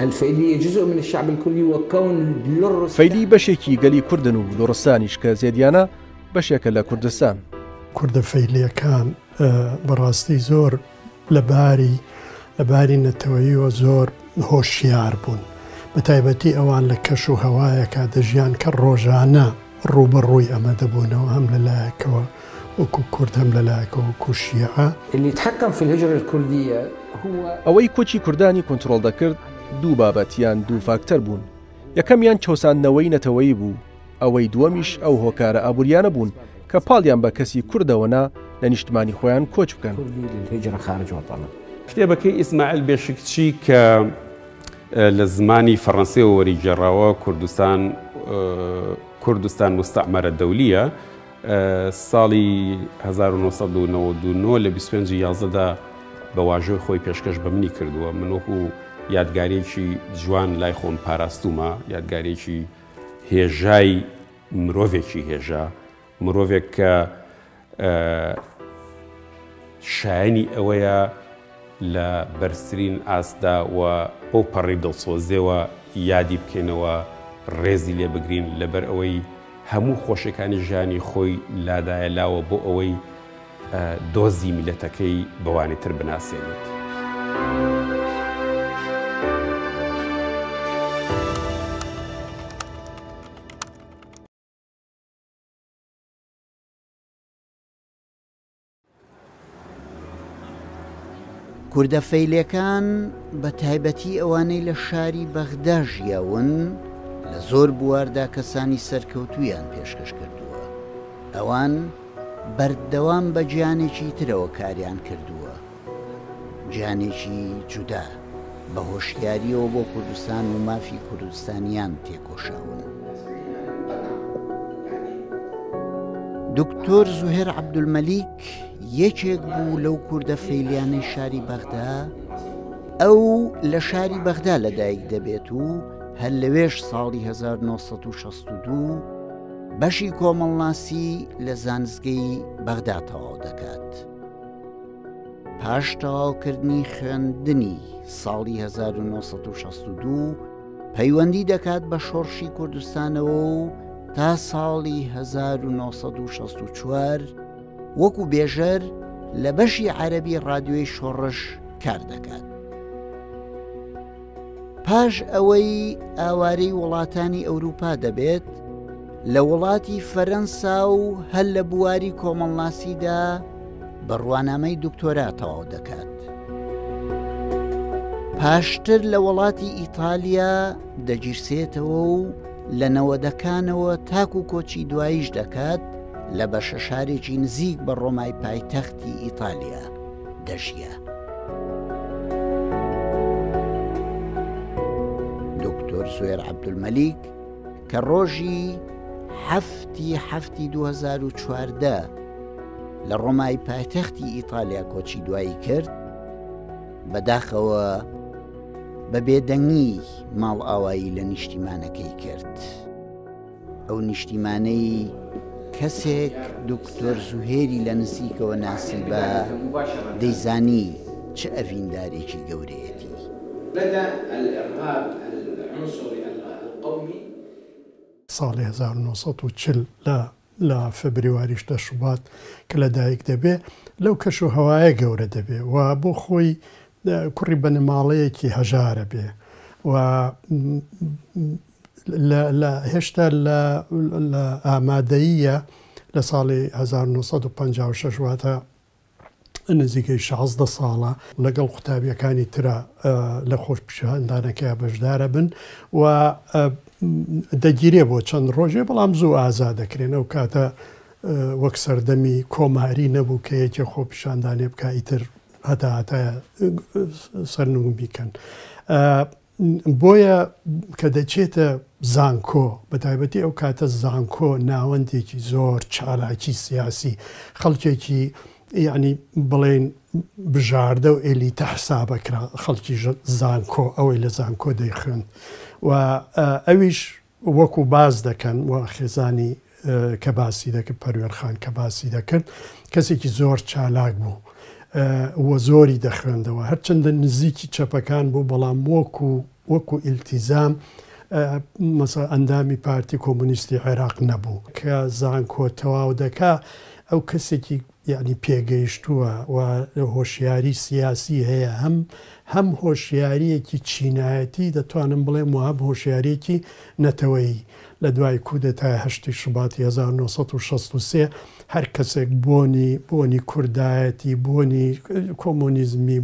الفيلية جزء من الشعب الكردي وكون لورستان فەیلی بەشێکی گەلی کوردن و لۆڕستانیش کە زێدیانە بەشێکە لە کوردستان. کوردە فەیلیەکان بەڕاستی زۆر لەباری نەتەوەییەوە زۆر هۆشیار بوون، بە تایبەتی ئەوان لە کەش و هەوایەکە دەژیان کە ڕۆژانە ڕوبەڕووی ئەمە دەبوونەوە هەم لەلایەکەوە وەکو کورد هەم لەلایەکەوە وەکو شیعە. اللي تحكم في الهجرة الكردية هو ئەوەی کۆچی کوردانی کۆنتڕۆڵ دەکرد دوو بابەتیان دوو فاکتەر بوون. یەکەمیان چەوساندنەوەی نەتەوەیی بوو، ئەوەی دووەمیش ئەو هۆکارە ئابوووریانە بوون کە پاڵیان بە کەسی کوردەوەنا لە نیشتمانی خۆیان کۆچ بکەن. کتێبەکەی ئیسماعیل بێشکچی کە لە زمانی فەڕەنسیەوە وەریگەڕاوە کوردستان مستعمەرە دەولیە ساڵی 1992 لە 25/11دا بە واژۆی خۆی پێشکەش بە منی کردووە. من وەکو یادگارێکی جوان لای خۆم پاراستومە، یادگارێکی هێژای مرۆڤێکی هێژا، مرۆڤێک کە شایانی ئەوەیە لە بەرزترین ئاسدا و بۆ پەڕی دڵسۆزێەوە یادی بکەینەوە، ڕێزی لێ بگرین لەبەر ئەوەی هەموو خۆشەکانی ژیانی خۆی لادایە لاوە بۆ ئەوەی دۆزی میلەتەکەی بەوانێتر بناسێنێت. کوردە فەیلیەکان بە تایبەتی ئەوانەی لە شاری بەغدا ژیاون لە زۆر بواردا کەسانی سەرکەوتویان پێشکەش کردووە. ئەوان بەردەوام بە گیانێکی ترەوە کاریان کردووە، گیانێکی جودا بە هۆشیاریەوە بۆ کوردستان و مافی کوردستانیان تێکۆشاون. دکتۆر زوهێر عەبدولمەلیک یەکێک بوو لەو کوردە فەیلیانەی شاری بەغدا. ئەو لە شاری بەغدا لەدایک دەبێت و هەر لەوێش ساڵی 1962 بەشی کۆمەڵناسی لە زانستگەی بەغدا تەواو دەکات. پاش تەواوکردنی خوێندنی ساڵی 1962 پەیوەندی دەکات بە شۆڕشی کوردستانەوە و تا ساڵی 1964 وەکو بێژەر لە بەشی عەرەبی ڕادیۆی شۆڕش کار دەکات. پاش ئەوەی ئاوارەی وڵاتانی ئەوروپا دەبێت لە وڵاتی فەرەنسا و هەر لە بواری کۆمەڵناسیدا بەڕوانامەی دکتۆرا تەواو دەکات. پاشتر لە وڵاتی ئیتالیا دەگیرسێتەوە و لە نەوەدەکانەوە تاکو کۆچی دواییش دەکات لە بەشە شارێکی نزیک بە ڕۆمای پایتەختی ئیتالیا دەژیە. دکتۆر زوێر عەبدولمەلیک کە ڕۆژی 7/7/2014 لە ڕۆمای پایتەختی ئیتالیا کۆچی دوایی کرد، بەداخەوە بە بێدەنگی ماڵ ئاوایی لە نیشتیمانەکەی کرد. ئەو نیشتیمانەی کەسێک دکتۆر زوهێری لە نزیکەوە ناسیبە دەیزانی چه ئەڤیندارێکی گەورەیەتی. بدأ الإرهاب العنصري القومي ساڵی 1940 لە فبریواریش لە شوبات کە لەدایک دەبێ لەو کەش و هەوایە گەورە دەبێ و بۆ خۆی کوڕی بەنەماڵەیەکی هەژارە بێ و هێشتا لە ئامادەییە لە ساڵی 1956 واتە نزیکەی 16 ساڵە لەگەڵ قوتابیەکانی ترە لە خۆشپیشاندانەکەی بەشدارە بن و دەگیرێ بۆ چەند ڕۆژێ بەڵام زوو ئازا دەکرێن. ئەو کاتە وەک سەردەمی کۆماری نەبوو کە یەکێ خۆپیشاندانێ بکە ئیتر هەتایە سەرنوون بیکەن. بۆیە کە دەچێتە زانکۆ بە تایبەتی ئەو کاتە زانکۆ ناوەندێکی زۆر چالاکی سیاسی خەڵکێکی یعنی بڵێن بژاردە و ئێلیتە حسابەکرا خەڵکی زانکۆ ئەوەی لە زانکۆ دەیخوێن و ئەویش وەکو باز دەکەن و خێزانی کە باسی دەکرد پەروێرخان کە باسی دەکرد کەسێکی زۆر چالاک بوو وە زۆری دەخوێندەوە هەرچەندە نزیکی چەپەکان بوو بەڵام وەکو وەکو ئیلتیزام مەسەڵەن ئەندامی پارتی کۆمونیستی عێراق نەبوو کە زانکۆ تەواو دەکا ئەو کەسێکی یعنی پێگەیشتووە و هۆشیاری سیاسی هەیە هەم هۆشیاریەکی چینایەتی دەتوانم بڵێم و هەم هۆشیارێکی نەتەوەیی لە دوای کودەتای 8 شوباتی 1963 هەر کەسێک بۆنی کوردایەتی بۆنی کۆمۆنیزمی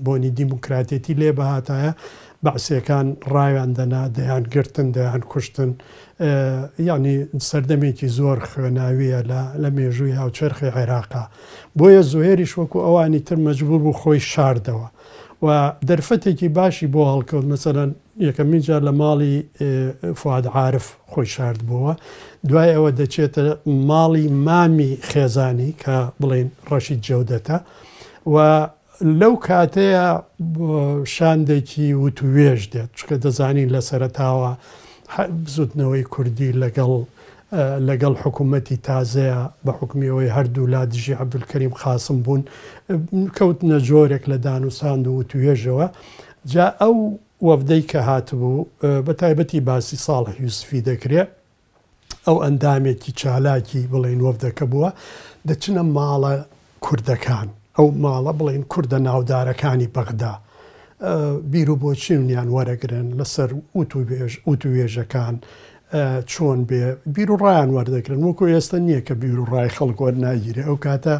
بۆنی دیموکراتێتی لێ بەهاتایە بەعسیەکان ڕایان دەنا دەیان گرتن دەیان کوشتن یعنی سەردەمێکی زۆر خوێناویە لە مێژووی هاوچەرخی عێراقا بۆیە زوهێریش وەکو ئەوانی تر مەجبور بوو خۆی شاردەوە و دەرفەتێکی باشی بۆ هەڵکەوت مەسەرەن یەکەمین جار لە ماڵی فواد عارف خۆی شارد بووە دوای ئەوە دەچێتە ماڵی مامی خێزانی کە بڵێن ڕەشید جەودەتە و لەو کاتەیە شاندێکی وتوێژ دێت چکە دەزانین لە سەرەتاوە بزوتنەوەی کوردی لەگەڵ حکوومەتی تازەیە بە حکمیەوەی هەردوو لا دژی عەبدولکەریم خاسم بوون کەوتنە جۆرێک لە دانوساند و وتوێژەوە جا ئەو وەفدەی کە هاتبوو بە تایبەتی باسی ساڵح یوسفی دەکرێت ئەو ئەندامێکی چالاکی بڵێن وەفدەکە بووە دەچنە ماڵە کوردەکان ئەو ماڵە بڵێن کوردە ناودارەکانی بەغدا بیر و بۆچینیان وەرەگرن لەسەر وتوێژەکان چۆن بێ بیر و ڕایان وەردەگرن وەکو ئێستا نییە کە بیر و ڕای خەڵک وەرناگیرێ ئەو کاتە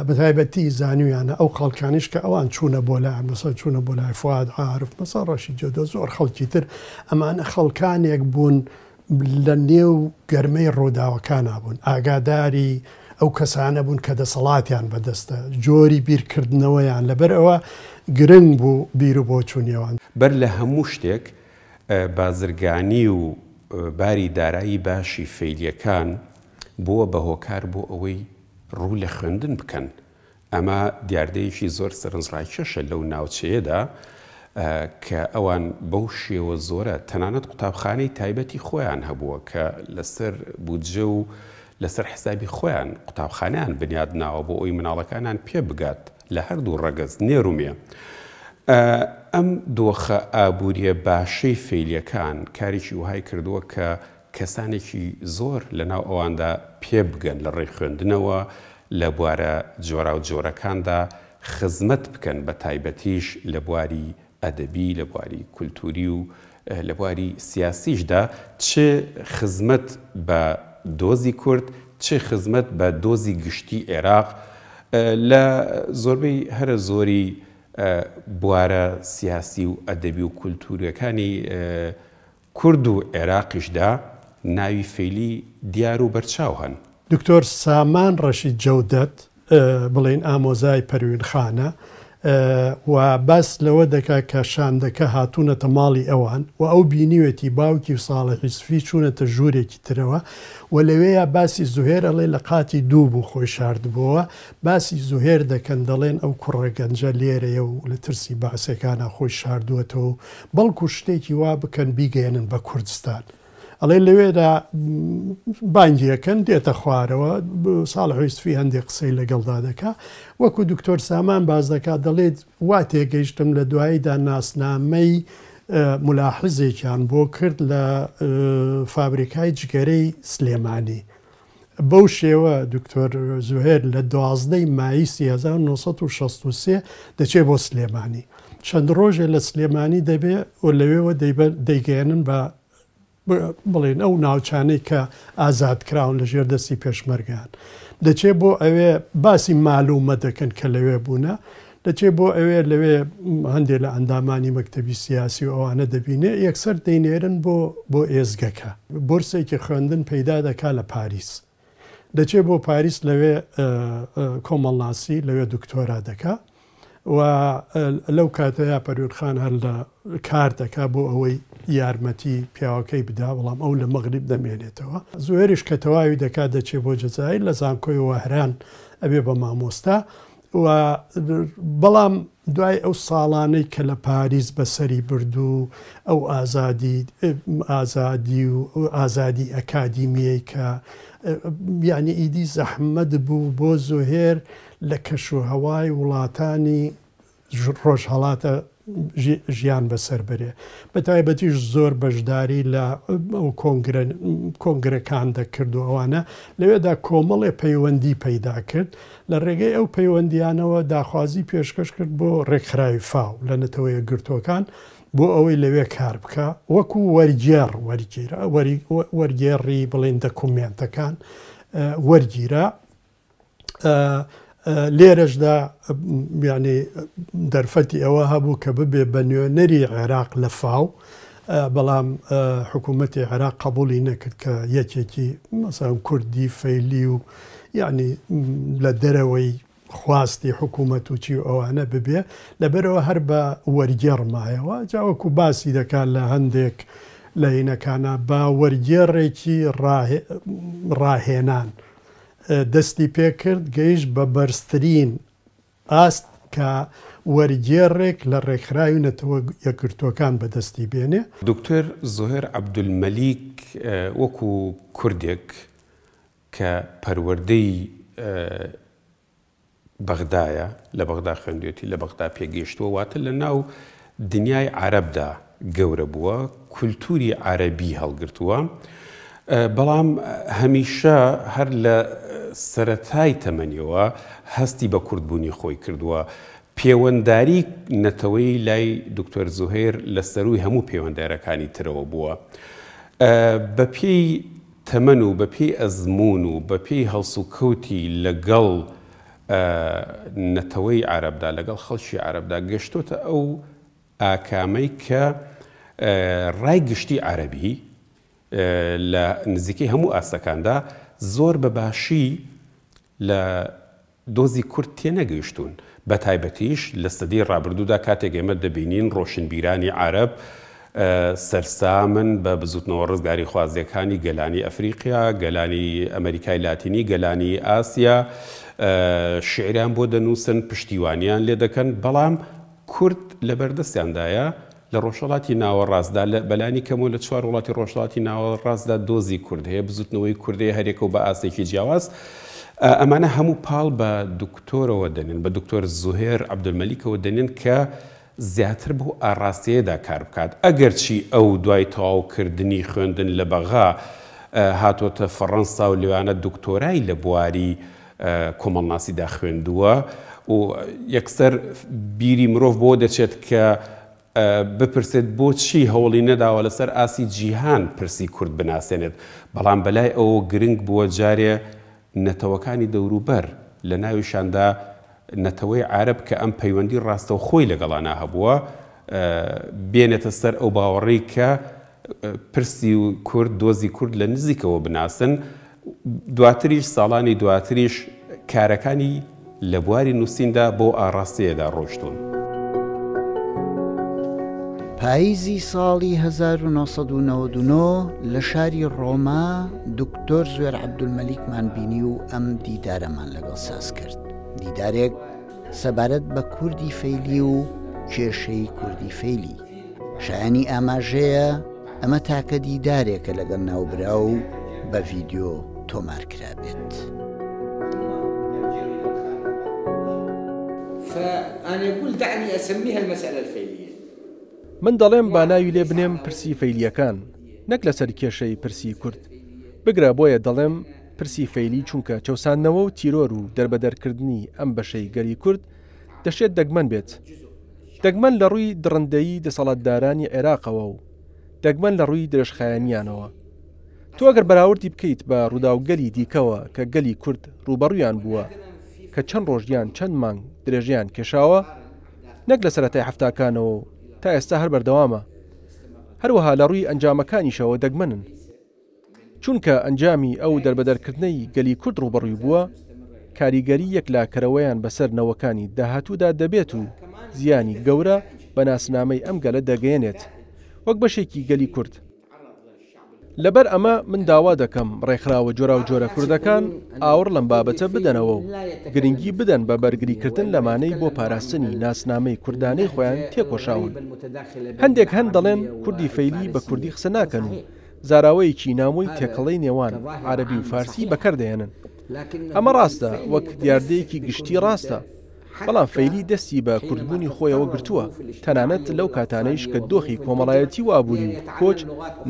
بەتایبەتی زانویانە ئەو خەڵکانیش کە ئەوان چوونە بۆ لایەن مەسەڵەن چوونە بۆ لای فواد عارف مەسەڵەن ڕەشید جەودە زۆر خەڵکی تر ئەمانە خەڵکانێک بوون لە نێو گەرمەی ڕووداوەکانە بوون ئاگاداری ئەو کەسانە بوون کە دەسەڵاتیان بەدەستە جۆری بیرکردنەوەیان لەبەر ئەوە گرنگ بوو بیر و بۆچوونیەوان بەر لە هەموو شتێک بازرگانی و باری دارایی باشی فەیلیەکان بووە بە هۆکار بۆ ئەوەی ڕوو لە خوێندن بکەن ئەمە دیاردەیەکی زۆر سەرنجڕاکێشە لەو ناوچەیەدا کە ئەوان بەو شێوە زۆرە تەنانەت قوتابخانەی تایبەتی خۆیان هەبووە کە لەسەر بودجە و لەسەر حسابی خۆیان قوتابخانیان بنیاد ناوە بۆ ئەوی مناڵەکانیان پێ بگات لە هەردوو ڕەگەز نێرومێ ئەم دۆخە ئابووریە باشەی فەیلیەکان کارێکی وهای کردووە کە کەسانێکی زۆر لە ناو ئەواندا پێ بگەن لە ڕێی خوێندنەوە لە بوارە جۆرا و جۆرەکاندا خزمەت بکەن بە تایبەتیش لە بواری ئەدەبی لە بواری کولتوری و لە بواری سیاسیشدا چه خزمەت بە دۆزی کورد چه خزمەت بە دۆزی گشتی عێراق لە زۆربەی هەرە زۆری بوارە سیاسی و ئەدەبی و کولتوریەکانی کورد و عێراقیشدا ناوی فەیلی دیار و بەرچاو هەن دکتۆر سامان ڕەشید جەودەت بڵێن ئامۆزای پەروینخانە و باس لەوە دەکا کە شاندەکە هاتوونەتە ماڵی ئەوان و ئەو بینیوێتی باوکی و ساڵح یوسفی چوونەتە ژوورێکی ترەوە و لەوەیە باسی زوهێر ئەڵێ لە قاتی دوو بوو خۆی شاردبووە باسی زوهێر دەکەن دەڵێن ئەو کوڕە گەنجە لێرەیە و لە ترسی باسەکانە خۆی شاردووەتەوە بەڵکو شتێکی وا بکەن بیگەێنن بە کوردستان ئەڵێ لەوێدا بانگیەکەن دێتە خوارەوە ساڵح یوسفی هەندێک قسەی لەگەڵدا دەکا وەکو دکتۆر سامان باز دەکات دەڵێت وا تێگەیشتم لە دواییدا ناسنامەی ملاحزێکیان بۆ کرد لە فابریکای جگەرەی سلێمانی بەو شێوە دکتۆر زوهێر لە 12 ماییسی 1963 دەچێت بۆ سلێمانی چەند ڕۆژێ لە سلێمانی دەبێ و لەوێەوە دەیگەێنن بە بڵێن ئەو ناوچانەی کە ئازادکراون لە ژێر دەستی پێشمەرگان دەچێت بۆ ئەوێ باسی مالومە دەکەن کە لەوێ بوونە دەچێت بۆ ئەوێ لەوێ هەندێک لە ئەندامانی مەکتەبی سیاسی و ئەوانە دەبینێ یەکسەر دەینێرن بۆ ئێزگەکە بورسێکی خوێندن پەیدا دەکا لە پاریس دەچێت بۆ پاریس لەوێ کۆمەڵناسی لەوێ دکتۆرا دەکا و لەو کاتەیە پەروینخان هەر لە کار دەکا بۆ ئەوەی یارمەتی پیاوەکەی بدا بەڵام ئەو لە مەغریب دەمێنێتەوە زۆریش کە تەواوی دەکات دەچێت بۆ جەزایر لە زانکۆی وەهران ئەبێ بە مامۆستا و بەڵام دوای ئەو ساڵانەی کە لە پاریس بەسەری بردو ئەو ئازادی و ئازادی ئەکادیمیەی کە یعنی ئیدی زەحمەت بوو بۆ زۆهێر لە کەشوهەوای وڵاتانی ڕۆژهەڵاتە ژیان بەسەر بەرێ بە تایبەتیش زۆر بەشداری لە کۆنگرەکان دەکرد و ئەوانە لەوێدا کۆمەڵێ پەیوەندی پەیدا کرد لە ڕێگەی ئەو پەیوەندیانەوە داخوازی پێشکەش کرد بۆ ڕێکخراوی فاو لە نەتەوەیە گرتوەکان بۆ ئەوەی لەوێ کار بکە وەکو وەرگێڕی بڵێن دەکومنتەکان وەرگیرە لێرەشدا ینی دەرفەتی ئەوە هەبوو کە ببێ بە نوێنەری عێراق لە فاو بەڵام حکوومەتی عێراق قبولی نەکرد کە یەکێکی مەسەڵەن کوردی فەیلی و یعنی لە دەرەوەی خواستی حکوومەت و چی ئەوانە ببێ لەبەرەوە هەر بە وەرگێڕمایەوە جاوەکو باسی دەکات لە هەندێک لە هینەکانە بە وەرگێڕێکی ڕاهێنان دەستی پێ کرد گەیشت بە بەرزترین ئاست کە وەرگێڕێک لە ڕێکخراوی نەتەوە یەکگرتوەکان بەدەستی بێنێ. دکتۆر زۆهێر عەبدولمەلیک وەکو کوردێک کە پەروەردەی بەغدایە لە بەغدا خوێندوێتی لە بەغدا پێگەیشتووە واتە لە ناو دنیای عەرەبدا گەورە بووە کولتوری عەرەبی هەڵگرتووە بەڵام هەمیشە هەر لە سەرەتای تەمەنیەوە هەستی بە کوردبوونی خۆی کردووە پەیوەندداری نەتەوەی لای دکتۆر زۆهێر لە سەروی هەموو پەیوەنددارەکانی ترەوە بووە بە پێی تەمەن و بە پێی ئەزمون و بە پێی هەڵسوکەوتی لەگەڵ نەتەوەی عەرەبدا لەگەڵ خەڵکی عەرەبدا گەشتۆتە ئەو ئاکامەی کە ڕای گشتی عەرەبی لە نزیکەی هەموو ئاستەکاندا زۆر بەباشی لە دۆزی کورد تێنەگەیشتون بە تایبەتیش لە سەدەی ڕابردوودا کاتێک ئێمە دەبینین ڕۆشنبیرانی عەرەب سەرسامن بە بزوتنەوە ڕزگاری خوازیەکانی گەلانی ئەفریقیا گەلانی ئەمریکای لاتینی گەلانی ئاسیا شعریان بۆ دەنووسن پشتیوانیان لێ دەکەن بەڵام کورد لە بەردەستیاندایە لە ڕۆژهەڵاتی ناوەڕاستدا لە بەلانی کەمەوە لە چوار وڵاتی ڕۆژهەڵاتی ناوەڕاستدا دۆزی کورد هەیە بزوتنەوەی کوردی هەرێکە و بە ئاستێکی جیاواز ئەمانە هەموو پاڵ بە دکتۆرەوە دەنێن بە دکتۆر زۆهێر عەبدولمەلیکەوە دەنێن کە زیاتر بۆ ئاڕاستیەدا کار بکات ئەگەرچی ئەو دوای تەواوکردنی خوێندن لە بەغا هاتۆتە فەڕەنسا و لەوانە دکتۆرای لە بواری کۆمەڵناسیدا خوێندووە و یەکسەر بیری مرۆڤ بۆ دەچێت کە بپرسێت بۆچی هەوڵی نەداوە لەسەر ئاسی جیهان پرسی کورد بناسێنێت بەڵام بەلای ئەوە گرنگ بووە جارێ نەتەوەکانی دەوروبەر لە ناویشاندا نەتەوەی عەرەب کە ئەم پەیوەندی ڕاستە و خۆی لەگەڵانە هەبووە بێنێتە سەر ئەو باوەڕی کە پرسی و کورد دۆزی کورد لە نزیکەوە بناسن دواتریش ساڵانی دواتریش کارەکانی لە بواری نووسیندا بۆ ئاڕاستیەدا ڕۆشتون. پاییزی ساڵی 1999 لە شاری ڕۆما دکتۆر زۆهێر عەبدولمەلیکمان بینی و ئەم دیدارەمان لەگەڵ ساز کرد دیدارێک سەبارەت بە کوردی فەیلی و کێشەی کوردی فەیلی شایانی ئاماژەیە ئەمە تاکە دیدارێکە لەگەڵ ناوبرا و بە ڤیدیۆ تۆمارکرا بێت. فأنا يقول دعني أسميها المسألة الفيلية. من دەڵێم با ناوی لێ بنێم پرسی فەیلیەکان نەک لەسەر کێشەی پرسی کورد بگرە بۆیە دەڵێم پرسی فەیلی چونکە چەوسانەوە و تیرۆر و دەربەدەرکردنی ئەم بەشەی گەلی کورد دەشێت دەگمەن بێت دەگمەن لە ڕووی دڕندەیی دەسەڵاتدارانی عێراقەوە و دەگمەن لە ڕووی درێژخایەنیانەوە تۆ ئەگەر بەراوردی بکەیت بە ڕووداوگەلی دیکەوە کە گەلی کورد ڕوبەڕوویان بووە کە چەند ڕۆژیان چەند مانگ درێژیان کێشاوە نەک لە سەرەتای هەفتاکانەوە تا ئێستا هەر بەردەوامە هەروەها لە ڕووی ئەنجامەکانیشەوە دەگمەنن چونکە ئەنجامی ئەو دەربەدەرکردنەی گەلی کورد ڕوبەڕووی بووە کاریگەری یەکلاکەرەوەیان بەسەر نەوەکانی داهاتوودا دەبێت و زیانی گەورە بە ناسنامەی ئەم گەلە دەگەیەنێت وەک بەشێکی گەلی کورد لەبەر ئەمە من داوا دەکەم ڕێکخراوە جۆرا و جۆرە کوردەکان ئاور لەم بابەتە بدەنەوە و گرنگی بدەن بە بەرگریکردن لەمانەی بۆ پاراستنی ناسنامەی کوردانەی خۆیان تێکۆشاون هەندێک هەند دەڵێن کوردی فەیلی بە کوردی قسە ناکەن و زاراوەیەکی نامۆی تێکەڵەی نێوان عەرەبی و فارسی بەکاردێنن ئەمە ڕاستە وەک دیاردەیەکی گشتی ڕاستە بەڵام فەیلی دەستی بە کوردبوونی خۆیەوە گرتووە تەنانەت لەو کاتانەیش کە دۆخی کۆمەڵایەتی و ئابووری و کۆچ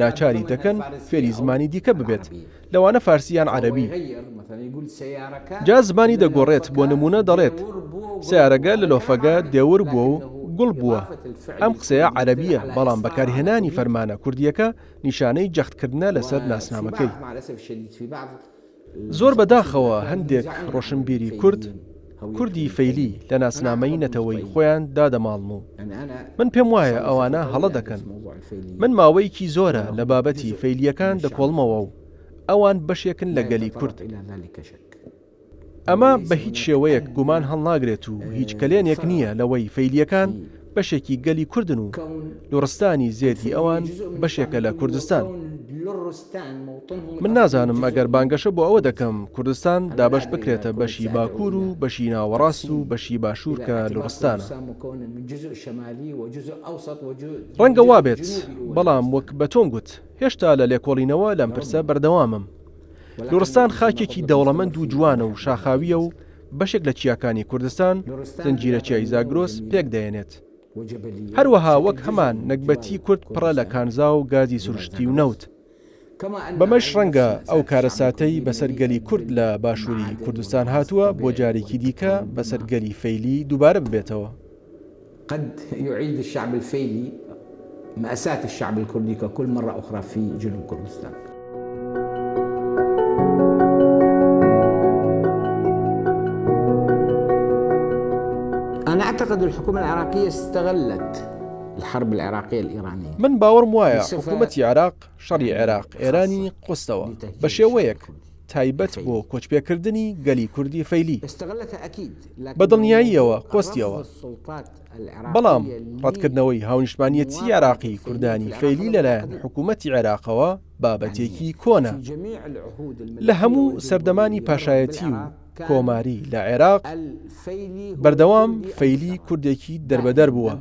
ناچاری دەکەن فێری زمانی دیکە ببێت لەوانە فارسییان عەرەبی جا زمانی دەگۆڕێت بۆ نمونە دەڵێت سیارەگە لە لۆفەگە دێور بووە و گوڵ بووە ئەم قسەیە عەرەبیە بەڵام بەکارهێنانی فەرمانە کوردیەکە نیشانەی جەختکردنە لەسەر ناسنامەکەی زۆر بەداخەوە هەندێک ڕۆشنبیری کوردی فەیلی لە ناسنامەی نەتەوەی خۆیان دادەماڵن و من پێم وایە ئەوانە هەڵە دەکەن من ماوەیەکی زۆرە لە بابەتی فەیلیەکان دەکۆڵمەوە و ئەوان بەشێکن لە گەلی کورد ئەمە بە هیچ شێوەیەک گومان هەڵناگرێت و هیچ کلێنێک نییە لەوەی فەیلیەکان بەشێکی گەلی کوردن و لوڕستانی زێتی ئەوان بەشێکە لە کوردستان من نازانم ئەگەر بانگەشە بۆ ئەوە دەکەم کوردستان دابەش بکرێتە بەشی باکوور و بەشی ناوەڕاست و بەشی باشوور کە لوڕستانە ڕەنگە وابێت بەڵام وەک بە تۆم گوت هێشتا لە لێکۆڵینەوە لەم پرسە بەردەوامم لوڕستان خاکێکی دەوڵەمەند و جوانە و شاخاویە و بەشێک لە چیاکانی کوردستان زنجیرەچیای زاگرۆس پێک دەێنێت هەروەها وەک هەمان نەکبەتی کورد پڕە لە کانزا و گازی سروشتی و نەوت بەمەش ڕەنگە ئەو کارەساتەی بەسەرگەلی کورد لە باشووری کوردستان هاتووە بۆ جارێکی دیکە بەسەرگەلی فەیلی دووبارە ببێتەوە قد يعيد الشعب الفيلي مأساة الشعب الكردي ككل مرة أخرى في جنوب كردستان. أنا أعتقد الحكومة العراقية استغلت الحرب العراقية الإيرانية. من باورم وایە حکوومەتی عێراق شەڕی عێراق ئێرانی قوستەوە بە شێوەیەک تایبەت بۆ کۆچپێکردنی گەلی کوردی فەیلی بە دڵنیاییەوە قۆستیەوە بەڵام ڕەتکردنەوەی هاونیشتمانیەتی عێراقی کوردانی فەیلی لەلایەن حکوومەتی عێراقەوە بابەتێکی کۆنە لە هەموو سەردەمانی پاشایەتی و کۆماری لە عێراق بەردەوام فەیلی کوردێکی دەربەدەر بووە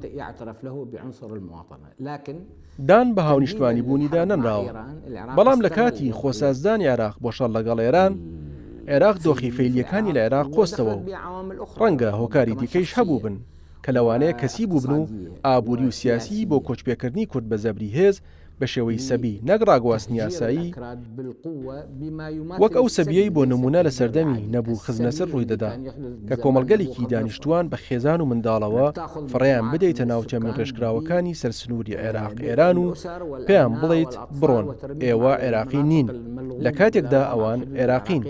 دان بە هاونیشتمانی بوونیدا نەنراوە بەڵام لە کاتی خۆسازدانی عێراق بۆ شەڕ لەگەڵ ئێران عێراق دۆخی فەیلیەکانی لە عێراق قۆستەوە و ڕەنگە هۆکاری دیکەیش هەبوو بن کە لەوانەیە کەسی بوو بن و ئابووری و سیاسی بۆ کۆچپێکردنی کورد بە زەبری هێز بە شێوەی سەبی نەک ڕاگواستنی یاسایی وەک ئەو سەبیەی بۆ نمونە لە سەردەمی نەبوو خزمەسەر ڕووی دەدا کە کۆمەڵگەلێکی دانیشتوان بە خێزان و منداڵەوە فڕێیان بدەیتە ناوچە من ڕێژکراوەکانی سەرسنووری عێراق ئێران و پێیان بڵێیت بڕۆن ئێوە عێراقی نین لە کاتێکدا ئەوان عێراقین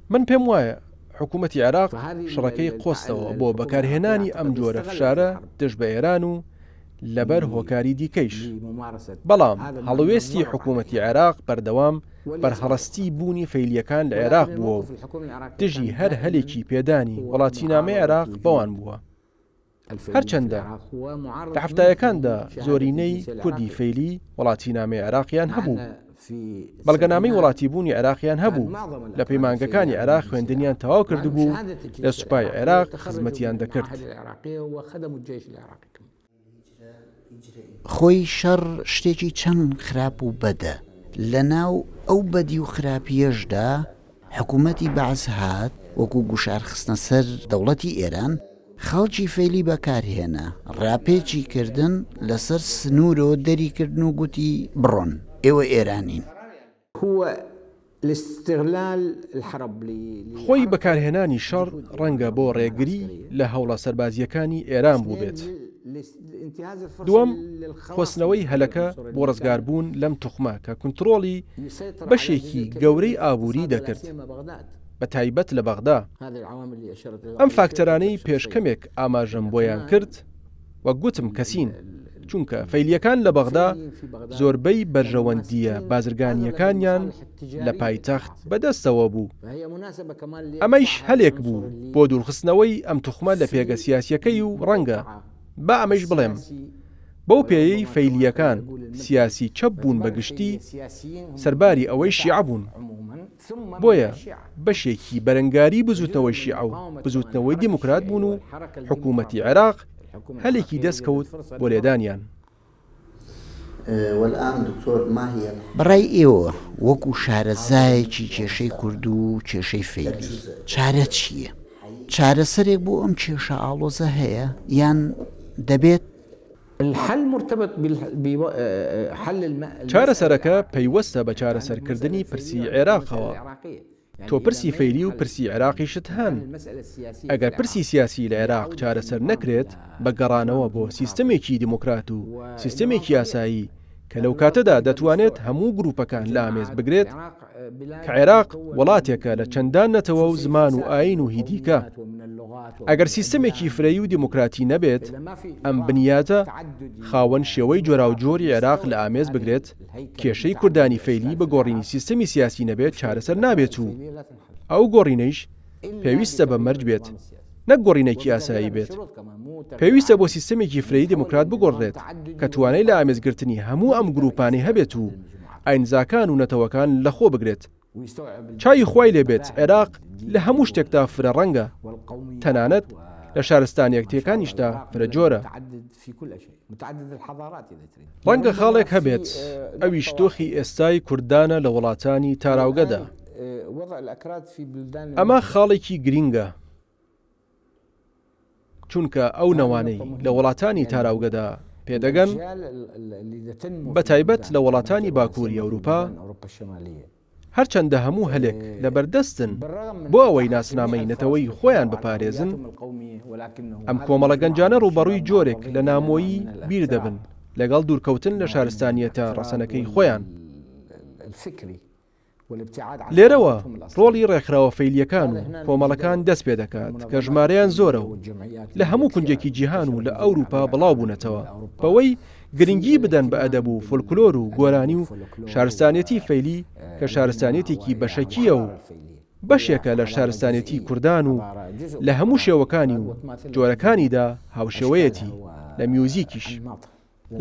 من پێم وایە حکوومەتی عێراق شڕەکەی قۆستەوە بۆ بەکارهێنانی ئەم جۆرە فشارە دژ بە ئێران و لەبەر هۆکاری دیکەیش بەڵام هەڵوێستی حکوومەتی عێراق بەردەوام بەرهەڵەستی بوونی فەیلیەکان لە عێراق بووە و دژی هەر هەلێکی پێدانی وڵاتینامەی عێراق بەوان بووە هەرچەندە لە هەفتایەکاندا زۆرینەی کوردی فەیلی وڵاتینامەی عێراقیان هەبوو بەڵگەنامەی وڵاتی بوونی عێراقیان هەبوو لە پەیمانگەکانی عێراق خوێندنیان تەواو کردبوو لە سوپای عێراق خزمەتیان دەکرد خۆی شەڕ شتێکی چەند خراپ و بەدە لە ناو ئەو بەدی و خراپیەشدا حکوومەتی بەعز هات وەکو گوشار خستنە سەر دەوڵەتی ئێران خەڵکی فەیلی بەکارهێنا ڕاپێچی کردن لەسەر سنوورەوە دەریکردن و گوتی بڕۆن ئێوە ئێرانین خۆی بەکارهێنانی شەڕ ڕەنگە بۆ ڕێگری لە هەوڵە سەربازیەکانی ئێران بوو بێت دووەم خۆستنەوەی هەلەکە بۆ ڕزگاربوون لەم توخمە کە کنترۆڵی بەشێکی گەورەی ئابووری دەکرد بە تایبەت لە بەغدا ئەم فاکتەرانەی پێشکەمێک ئاماژەم بۆیان کرد وەک گوتم کەسین چونکە فەیلیەکان لە بەغدا زۆربەی بەرژەوەندیە بازرگانیەکانیان لە پایتەخت بەدەستەوە بوو ئەمەیش هەلێک بوو بۆ دوورخستنەوەی ئەم توخمە لە پێگە سیاسیەکەی و ڕەنگە با ئەمەش بڵێم بەو پێیەی فەیلیەکان سیاسی چەپ بوون بەگشتی سەرباری ئەوەی شیعە بوون بۆیە بەشێکی بەرەنگاری بزوتنەوەی شیعە و بزوتنەوەی دیموکرات بوون و حکوومەتی عێراق هەلێکی دەستکەوت بۆ لێدانیان والآن دكتور ما هي بەڕای ئێوە وەکو شارەزایەکی کێشەی کورد و کێشەی فەیلی چارە چییە؟ چارەسەرێک بۆ ئەم کێشە ئاڵۆزە هەیە یان دەبێت الحل مرتبط بحل چارەسەرەکە پەیوەستە بە چارەسەرکردنی پرسی عێراقەوە. تۆ پرسی فەیلی و پرسی عێراقیشت هەن. ئەگەر پرسی سیاسی لە عێراق چارەسەر نەکرێت بە گەڕانەوە بۆ سیستەمێکی دیموکرات و سیستەمێکی یاسایی کە لەو کاتەدا دەتوانێت هەموو گروپەکان لە ئامێز بگرێت کە عێراق وڵاتێکە لە چەندان نەتەوە و زمان و ئاین و هیدیکە. ئەگەر سیستەمێکی فرەی و دیموکراتی نەبێت ئەم بنیاتە خاوەن شێوەی جۆرا و جۆری عێراق لە ئامێز بگرێت کێشەی کوردانی فەیلی بە گۆڕینی سیستەمی سیاسی نەبێت چارەسەر نابێت و ئەو گۆڕینەیش پێویستە بە مەرج بێت نەک گۆڕینێکی ئاسایی بێت. پێویستە بۆ سیستەمێکی فرەی دموکرات بگۆڕێت کە توانای لە ئامێزگرتنی هەموو ئەم گروپانی هەبێت و ئاینزاکان و نەتەوەکان لەخۆ بگرێت. چای خۆی لێبێت عێراق لە هەموو شتێکدا فرە ڕەنگە، تەنانەت لە شارستانیەکتیەکانیشدا فرە جۆرە. ڕەنگە خاڵێک هەبێت ئەویش دۆخی ئێستای کوردانە لە وڵاتانی تاراوگەدا. ئەمە خاڵێکی گرینگە چونکە ئەو نەوانەی لە وڵاتانی تاراوگەدا پێدەگەن بە تایبەت لە وڵاتانی باکووری ئەوروپا هەرچەندە هەموو هەلێک لە بەردەستن بۆ ئەوەی ناسنامەی نەتەوەی خۆیان بپارێزن، ئەم کۆمەڵە گەنجانە ڕوبەڕووی جۆرێک لە نامۆیی بیر دەبن لەگەڵ دوورکەوتن لە شارستانیەتە ڕەسەنەکەی خۆیان. لێرەوە ڕۆڵی ڕێکخراوە فەیلیەکان و کۆمەڵەکان دەست پێ دەکات کە ژمارەیان زۆرە و لە هەموو کونجێکی جیهان و لە ئەوروپا بڵاو بوونەتەوە بەوەی گرنگی بدەن بە ئەدەب و فۆلکلۆر و گۆرانی و شارستانیەتی فەیلی کە شارستانیەتێکی بەشەکیە و بەشێکە لە شارستانیەتی کوردان و لە هەموو شێوەکانی و جۆرەکانیدا هاوشێوەیەتی لە میوزیکیش.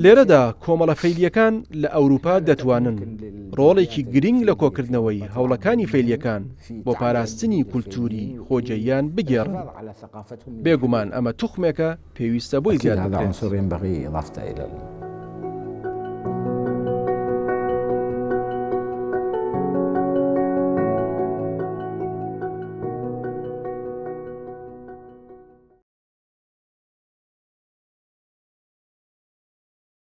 لێرەدا کۆمەڵە فەیلیەکان لە ئەوروپا دەتوانن ڕۆڵێکی گرنگ لە کۆکردنەوەی هەوڵەکانی فەیلیەکان بۆ پاراستنی کولتوری خۆجەییان بگێڕن. بێگومان ئەمە توخمێکە پێویستە بۆی زیاد بکرێت.